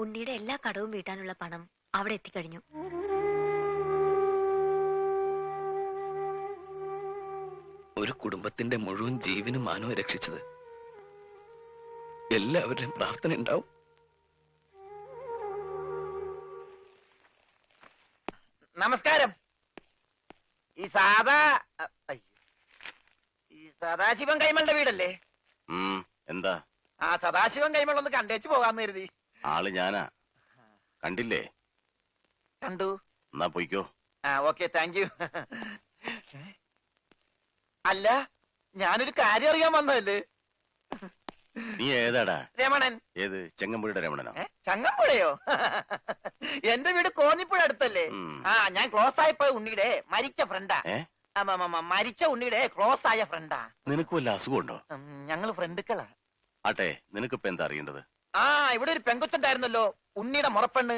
ഉണ്ണിയുടെ എല്ലാ കടവും വീട്ടാനുള്ള പണം അവിടെ എത്തിക്കഴിഞ്ഞു. ഒരു കുടുംബത്തിന്റെ മുഴുവൻ ജീവനും മാനവും രക്ഷിച്ചത് എല്ലാവരുടെയും പ്രാർത്ഥന ഉണ്ടാവും. നമസ്കാരം. ഈ സദാശിവൻ കൈമളുടെ വീടല്ലേ? എന്താ? ആ സദാശിവൻ കൈമളൊന്ന് കണ്ടേച്ചു പോകാന്ന് കരുതി. ആള് ഞാനാ. കണ്ടില്ലേ? കണ്ടു. എന്നാ പോയിക്കോ. ആ ഓക്കെ, താങ്ക് യു. അല്ല, ഞാനൊരു കാര്യം അറിയാൻ വന്നതല്ലേ. നീ ഏതാടാ? രമണൻ. ഏത്? ചെങ്ങമ്പുഴയുടെ രമണനോ? ചങ്ങമ്പുഴയോ? എന്റെ വീട് കോന്നിപ്പുഴ അടുത്തല്ലേ? ആ, ഞാൻ ക്ലോസ് ആയപ്പോ ഉണ്ണിയുടെ മരിച്ച ഫ്രണ്ടാ. മരിച്ച ഉണ്ണിയുടെ ക്ലോസ് ആയ ഫ്രണ്ടാ. നിനക്ക് വല്ല അസുഖമുണ്ടോ? ഞങ്ങള് ഫ്രണ്ടുക്കളാ. ആട്ടെ, നിനക്കിപ്പോ എന്താ അറിയേണ്ടത്? ആ, ഇവിടെ ഒരു പെങ്കൊച്ചുണ്ടായിരുന്നല്ലോ, ഉണ്ണിയുടെ മുറപ്പെണ്ണ്,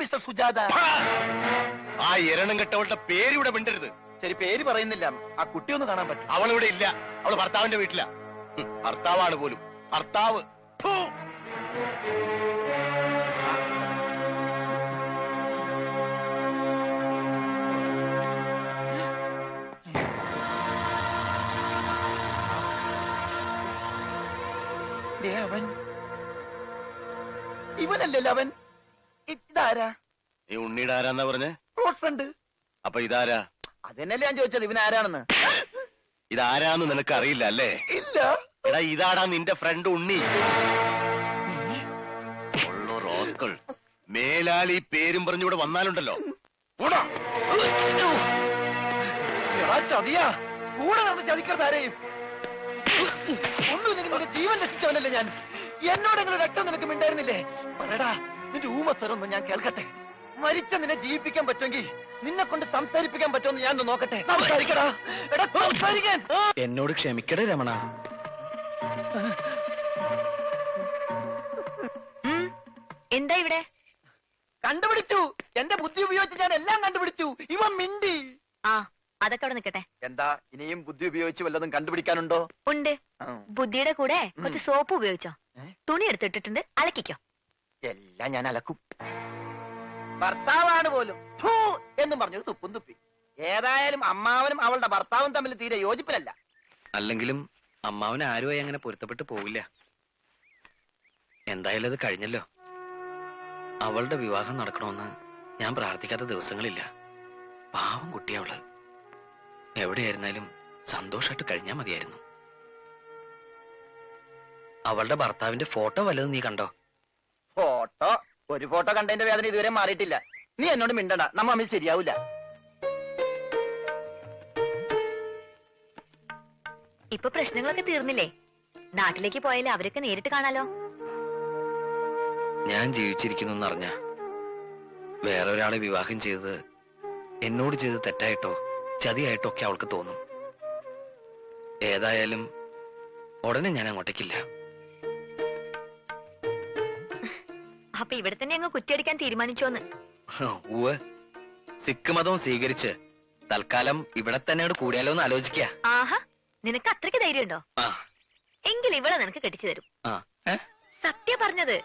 മിസ്റ്റർ സുജാത. ആ എരണം കെട്ടവളുടെ പേര് ഇവിടെ മിണ്ടരുത്. ശരി, പേര് പറയുന്നില്ല. ആ കുട്ടി ഒന്ന് കാണാൻ പറ്റും? അവളിവിടെ ഇല്ല. അവള് ഭർത്താവിന്റെ വീട്ടിലാ. ഭർത്താവാണ് പോലും. ഭർത്താവ്. അവൻ ഇവനല്ലല്ലോ. അവൻ ഇതാരാ? നീ ഉണ്ണിയുടെ ആരാന്നാ പറഞ്ഞേ? Close friend. അപ്പൊ ഇതാരാ? അതെന്നല്ലേ ഞാൻ ചോദിച്ചത്, ഇവനാരാണെന്ന്. ഇതാരാന്ന് നിനക്ക് അറിയില്ല അല്ലേ? ഇല്ല. എടാ, ഇതാടാ നിന്റെ ഫ്രണ്ട് ഉണ്ണി. റോസ്കൾ മേലാൽ ഈ പേരും പറഞ്ഞിവിടെ വന്നാലുണ്ടല്ലോ. ചതിയാ. കൂടെ നടന്ന് ചതിക്കാരെയും ഒന്നും നിങ്ങളുടെ ജീവൻ രക്ഷിച്ചവനല്ലേ ഞാൻ. എന്നോടെങ്കിലും രക്തം നിനക്ക് മിണ്ടായിരുന്നില്ലേ? പറയടാ, നിന്റെ ഊമസ്വരൊന്നും ഞാൻ കേൾക്കട്ടെ. മരിച്ച നിന്നെ ജീവിപ്പിക്കാൻ പറ്റുമെങ്കിൽ നിന്നെ കൊണ്ട് സംസാരിപ്പിക്കാൻ പറ്റുമെന്ന് ഞാൻ നോക്കട്ടെ. സംസാരിക്കടാ. എടാ, സംസാരിക്കാൻ. എന്നോട് ക്ഷമിക്കടേ രമണ. എന്താ ഇവിടെ? കണ്ടുപിടിച്ചു. എന്റെ ബുദ്ധി ഉപയോഗിച്ച് ഞാൻ എല്ലാം കണ്ടുപിടിച്ചു. ഇവൻ മിണ്ടി. ആ, അതൊക്കെ അവിടെ നിൽക്കട്ടെ. എന്താ, ഇനിയും ബുദ്ധി ഉപയോഗിച്ച് വല്ലതും കണ്ടുപിടിക്കാനുണ്ടോ? ഉണ്ട്. ബുദ്ധിയുടെ കൂടെ കുറച്ച് സോപ്പ് ഉപയോഗിച്ചോ. തുണി എടുത്തിട്ടിട്ടുണ്ട്, അലക്കിക്കോ. എല്ലാം ഞാൻ അലക്കും. ഭർത്താവാണ് പോലും എന്നും പറഞ്ഞൊരു തുപ്പും തുപ്പി. ഏതായാലും അമ്മാവനും അവളുടെ ഭർത്താവും തമ്മിൽ തീരെ യോജിപ്പിലല്ല. അല്ലെങ്കിലും അമ്മാവന് ആരുമായി അങ്ങനെ പൊരുത്തപ്പെട്ട് പോവില്ല. എന്തായാലും അത് കഴിഞ്ഞല്ലോ. അവളുടെ വിവാഹം നടക്കണമെന്ന് ഞാൻ പ്രാർത്ഥിക്കാത്ത ദിവസങ്ങളില്ല. പാവം കുട്ടിയവള്. എവിടെയായിരുന്നാലും സന്തോഷമായിട്ട് കഴിഞ്ഞാ മതിയായിരുന്നു. അവളുടെ ഭർത്താവിന്റെ ഫോട്ടോ വല്ലതും നീ കണ്ടോ? ഫോട്ടോ? ഒരു ഫോട്ടോ കണ്ടതിന്റെ വേദന ഇതുവരെ മാറിയിട്ടില്ല. നീ എന്നോട് മിണ്ടണ്ട, നമ്മ അമ്മിൽ ശരിയാവൂല. ഇപ്പൊ പ്രശ്നങ്ങളൊക്കെ തീർന്നില്ലേ? നാട്ടിലേക്ക് പോയാലേ അവരൊക്കെ നേരിട്ട് കാണാലോ. ഞാൻ ജീവിച്ചിരിക്കുന്നു അറിഞ്ഞ വേറെ ഒരാളെ വിവാഹം ചെയ്തത് എന്നോട് ചെയ്ത് തെറ്റായിട്ടോ ചതിയായിട്ടോ ഒക്കെ അവൾക്ക് തോന്നും. ഏതായാലും ഉടനെ ഞാൻ അങ്ങോട്ടേക്കില്ല. അപ്പൊ ഇവിടെ തന്നെ അങ്ങ് കുറ്റിയടിക്കാൻ തീരുമാനിച്ചോന്ന്? ഊവ്, സിഖ് മതവും സ്വീകരിച്ച് തൽക്കാലം ഇവിടെ തന്നെ കൂടിയാലോ എന്ന് ആലോചിക്കുക. ആഹാ, നിനക്ക് അത്രയ്ക്ക് ധൈര്യമുണ്ടോ? എങ്കിൽ ഇവളെ നിനക്ക് കെട്ടിച്ചു തരും. സത്യം പറഞ്ഞത്.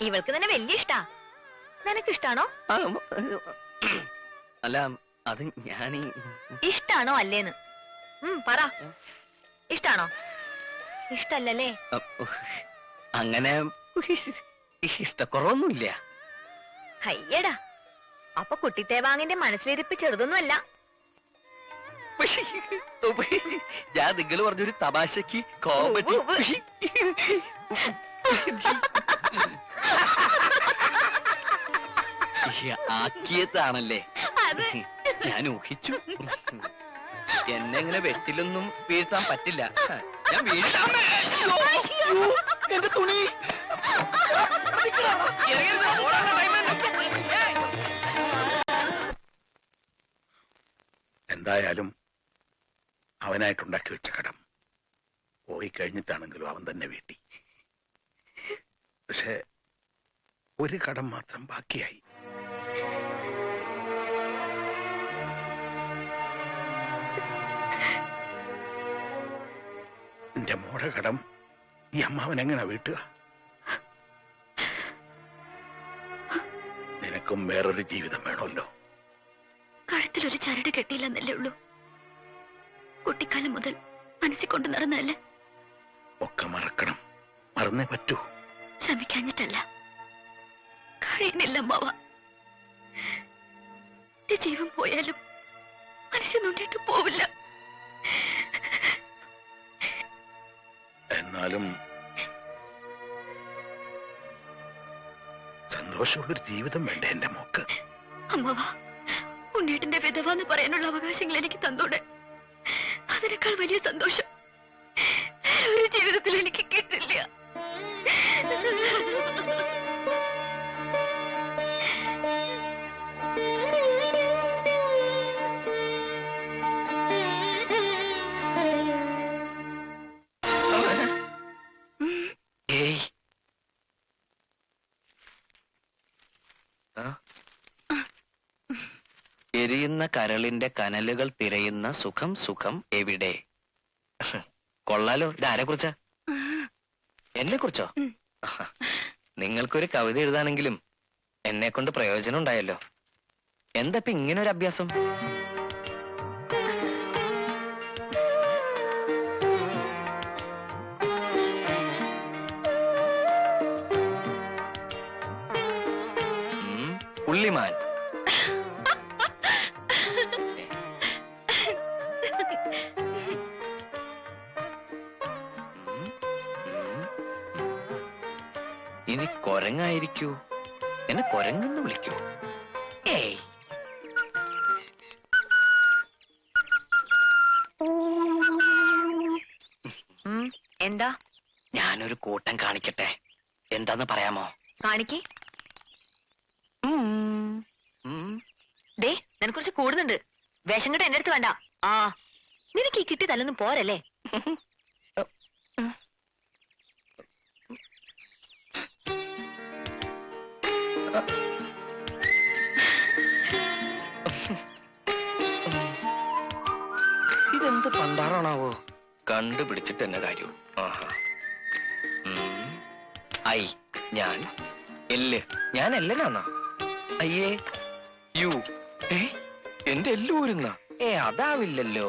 ഇവൾക്ക് തന്നെ വലിയ ഇഷ്ടാ. നിനക്ക് ഇഷ്ടാണോ? അല്ല, അത് ഞാനീ ഇഷ്ടാണോ അല്ലേന്ന് പറ. ഇഷ്ടാണോ? ഇഷ്ടല്ലേ? അങ്ങനെ ഇഷ്ടക്കുറവൊന്നുമില്ല. അയ്യടാ, അപ്പൊ കുട്ടിത്തേവാങ്ങിന്റെ മനസ്സിലിരിപ്പ് ചെറുതൊന്നുമല്ല. ഞാൻ നിങ്ങൾ പറഞ്ഞൊരു തമാശക്ക് കോമഡി ആക്കിയതാണല്ലേ? ഞാൻ ഊഹിച്ചു. എന്നെ ഇങ്ങനെ വെട്ടിലൊന്നും വീഴ്ത്താൻ പറ്റില്ല. ഞാൻ എന്റെ തുണി എന്തായാലും അവനായിട്ടുണ്ടാക്കി വെച്ച കടം പോയി കഴിഞ്ഞിട്ടാണെങ്കിലും അവൻ തന്നെ വീട്ടി. പക്ഷെ ഒരു കടം മാത്രം ബാക്കിയായി. എന്റെ മോടെ കടം ഈ അമ്മാവൻ എങ്ങനെ വീട്ടുക? നിനക്കും വേറൊരു ജീവിതം വേണമല്ലോ. കഴുത്തിലൊരു ചരട് കെട്ടിയില്ലെന്നല്ലേ ഉള്ളൂ. കുട്ടിക്കാലം മുതൽ മനസ്സിൽ കൊണ്ട് നടന്നല്ലേ. ഒക്കെ മറക്കണം, മറന്നേ പറ്റൂ. ശ്രമിക്കാഞ്ഞിട്ടല്ല, കഴിയുന്നില്ല അമ്മാവ. ജീവൻ പോയാലും മനസ്സിൽ നോണ്ടിട്ട് പോവില്ല. എന്നാലും സന്തോഷമുള്ളൊരു ജീവിതം വേണ്ടേ എന്റെ മോക്ക്? അമ്മാവ, ഉണ്ണേട്ടന്റെ വിധവ എന്ന് പറയാനുള്ള അവകാശങ്ങൾ എനിക്ക് തന്നോടെ. അതിനേക്കാൾ വലിയ സന്തോഷം ഒരു ജീവിതത്തിൽ എനിക്ക് കിട്ടില്ല. എരിയുന്ന കരളിന്റെ കനലുകൾ തിരയുന്ന സുഖം സുഖം എവിടെ? കൊള്ളാലോ. ഇതാരെ കുറിച്ചാ? എന്നെ കുറിച്ചോ? നിങ്ങൾക്കൊരു കവിത എഴുതാനെങ്കിലും എന്നെ കൊണ്ട് പ്രയോജനം ഉണ്ടായല്ലോ. എന്താ ഇപ്പൊ ഇങ്ങനൊരു അഭ്യാസം? പുള്ളിമാൻ. ഇനി കൊരങ്ങായിരിക്കൂ. എന്നെ കൊരങ്ങെന്ന് വിളിക്കൂ. ഏയ്, എന്താ? ഞാനൊരു കൂട്ടം കാണിക്കട്ടെ. എന്താന്ന് പറയാമോ? കാണിക്കേ. ദേ, നിനക്കുറിച്ച് കൂടുന്നുണ്ട്. വേഷം കെട്ട് എന്റെ അടുത്ത് വേണ്ട. ആ, നിനക്ക് ഈ കിട്ടിയതല്ലൊന്നും പോരല്ലേ? ഇതെന്ത് പണ്ടാറാണാവോ? കണ്ടുപിടിച്ചിട്ട് എന്നെ കാര്യവും. ഐ ഞാൻ, എല്ല് ഞാൻ എല്ലനാന്നോ? അയ്യേ യു. എന്റെ എല്ല് ഊരുന്ന? അതാവില്ലല്ലോ.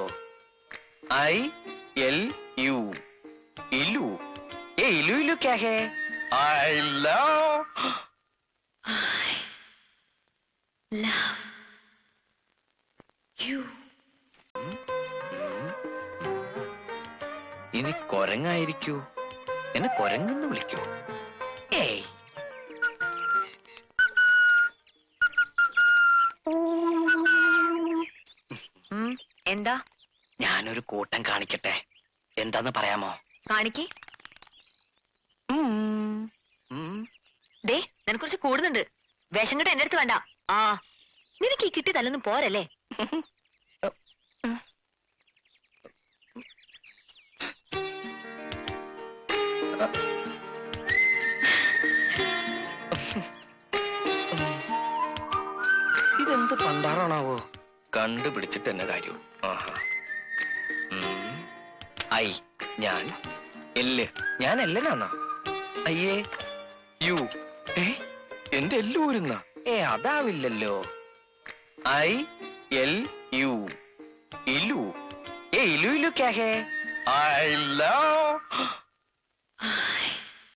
ഐ എൽ യു, ഇലു. ഇലു ഇലു ക്യാ ഹേ? I love you. ഇനി കൊരങ്ങായിരിക്കൂ. എന്നെ കൊരങ്ങെന്ന് വിളിക്കൂ. ഏയ്, എന്താ? ഞാനൊരു കൂട്ടം കാണിക്കട്ടെ. എന്താന്ന് പറയാമോ? കാണിക്കേ. ദേ, നിനക്കുറിച്ച് കൂടുന്നുണ്ട്. വേഷം കെട്ട് എന്റെ അടുത്ത് വേണ്ട. ആ, നിനക്ക് ഈ കിട്ടിയതല്ലൊന്നും പോരല്ലേ? ഇതെന്ത് പണ്ടാറാണാവോ? കണ്ടുപിടിച്ചിട്ട് എന്നെ കാര്യവും. ഐ ഞാൻ, എല്ല് ഞാൻ എല്ലനാന്നോ? അയ്യേ യു. എന്റെ എല്ല് ഊരുന്ന? അതാവില്ലല്ലോ. ഐ എൽ യു, ഇലു. ഇലു ഇലു ക്യാ ഹേ? I love